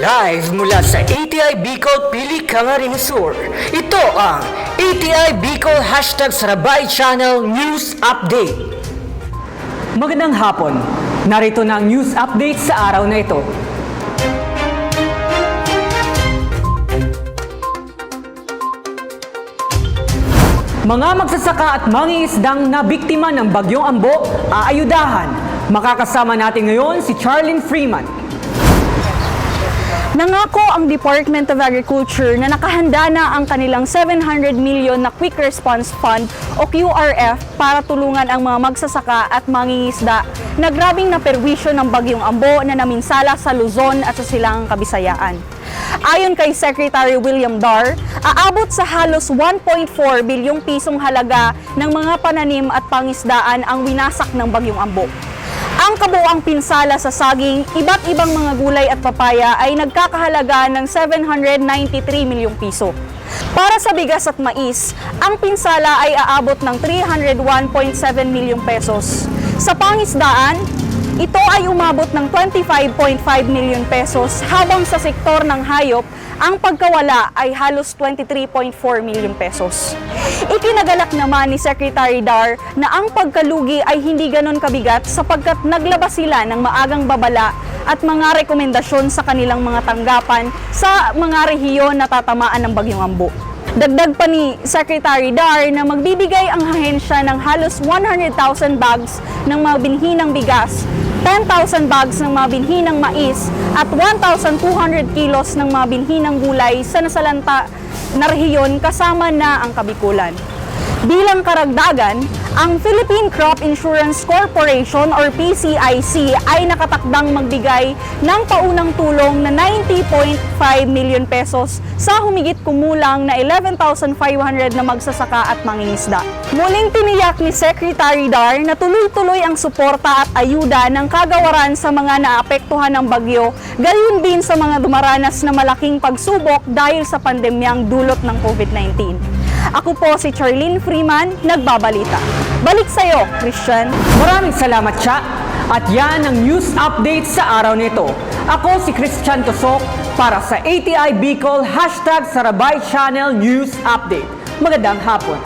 Live mula sa ATI Bicol, Pili Cangaring Sur. Ito ang ATI Bicol #Sarabay Channel News Update. Magandang hapon. Narito na ang news update sa araw na ito. Mga magsasaka at mangingisdang nabiktima ng Bagyong Ambo, aayudahan. Makakasama natin ngayon si Charlene Freeman. Nangako ang Department of Agriculture na nakahanda na ang kanilang 700 million na Quick Response Fund o QRF para tulungan ang mga magsasaka at mangingisda na grabing naperwisyo ng Bagyong Ambo na naminsala sa Luzon at sa Silangang Kabisayaan. Ayon kay Secretary William Dar, aabot sa halos 1.4 bilyong pisong halaga ng mga pananim at pangisdaan ang winasak ng Bagyong Ambo. Ang kabuuang pinsala sa saging, iba't ibang mga gulay at papaya ay nagkakahalaga ng 793 milyong piso. Para sa bigas at mais, ang pinsala ay aabot ng 301.7 milyong pesos. Sa pangisdaan, ito ay umabot ng 25.5 milyon pesos habang sa sektor ng hayop, ang pagkawala ay halos 23.4 milyon pesos. Ikinagalak naman ni Secretary Dar na ang pagkalugi ay hindi ganon kabigat sapagkat naglabas sila ng maagang babala at mga rekomendasyon sa kanilang mga tanggapan sa mga rehiyon na tatamaan ng Bagyong Ambo. Dagdag pa ni Secretary Dar na magbibigay ang ahensya ng halos 100,000 bags ng mga binhinang bigas, 10,000 bags ng mga binhinang mais at 1,200 kilos ng mga binhinang gulay sa nasalanta na rehiyon kasama na ang Kabikulan. Bilang karagdagan, ang Philippine Crop Insurance Corporation or PCIC ay nakatakdang magbigay ng paunang tulong na 90.5 million pesos sa humigit kumulang na 11,500 na magsasaka at mangingisda. Muling tiniyak ni Secretary Dar na tuloy-tuloy ang suporta at ayuda ng kagawaran sa mga naapektuhan ng bagyo, gayon din sa mga dumaranas na malaking pagsubok dahil sa pandemyang dulot ng COVID-19. Ako po si Charlene Freeman, nagbabalita. Balik sa'yo, Christian. Maraming salamat, Cha. At yan ang news update sa araw nito. Ako si Christian Tosok para sa ATI Bicol #Sarabay Channel News Update. Magandang hapon.